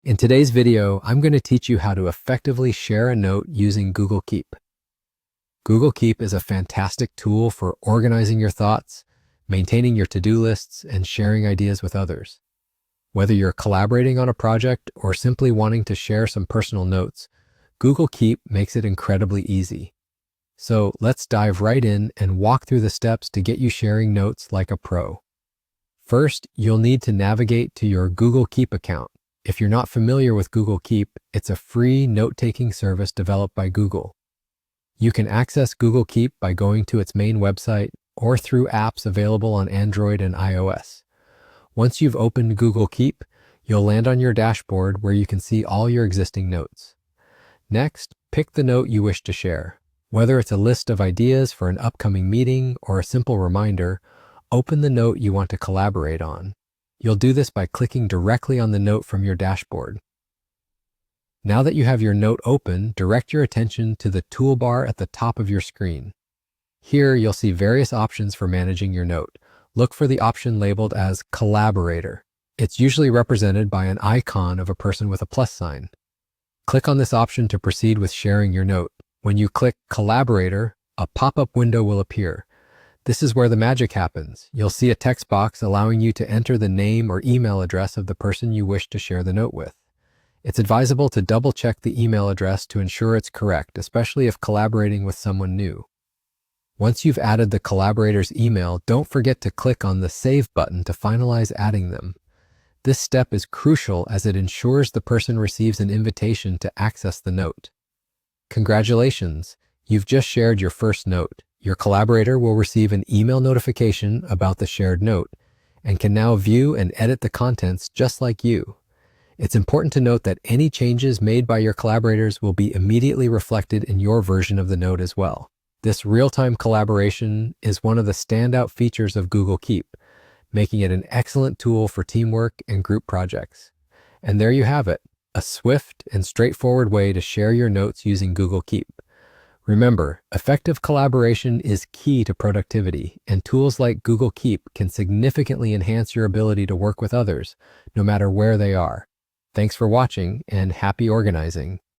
In today's video, I'm going to teach you how to effectively share a note using Google Keep. Google Keep is a fantastic tool for organizing your thoughts, maintaining your to-do lists, and sharing ideas with others. Whether you're collaborating on a project or simply wanting to share some personal notes, Google Keep makes it incredibly easy. So let's dive right in and walk through the steps to get you sharing notes like a pro. First, you'll need to navigate to your Google Keep account. If you're not familiar with Google Keep, it's a free note-taking service developed by Google. You can access Google Keep by going to its main website or through apps available on Android and iOS. Once you've opened Google Keep, you'll land on your dashboard where you can see all your existing notes. Next, pick the note you wish to share. Whether it's a list of ideas for an upcoming meeting or a simple reminder, open the note you want to collaborate on. You'll do this by clicking directly on the note from your dashboard. Now that you have your note open, direct your attention to the toolbar at the top of your screen. Here, you'll see various options for managing your note. Look for the option labeled as Collaborator. It's usually represented by an icon of a person with a plus sign. Click on this option to proceed with sharing your note. When you click Collaborator, a pop-up window will appear. This is where the magic happens. You'll see a text box allowing you to enter the name or email address of the person you wish to share the note with. It's advisable to double-check the email address to ensure it's correct, especially if collaborating with someone new. Once you've added the collaborator's email, don't forget to click on the Save button to finalize adding them. This step is crucial as it ensures the person receives an invitation to access the note. Congratulations! You've just shared your first note. Your collaborator will receive an email notification about the shared note and can now view and edit the contents just like you. It's important to note that any changes made by your collaborators will be immediately reflected in your version of the note as well. This real-time collaboration is one of the standout features of Google Keep, making it an excellent tool for teamwork and group projects. And there you have it, a swift and straightforward way to share your notes using Google Keep. Remember, effective collaboration is key to productivity, and tools like Google Keep can significantly enhance your ability to work with others, no matter where they are. Thanks for watching, and happy organizing.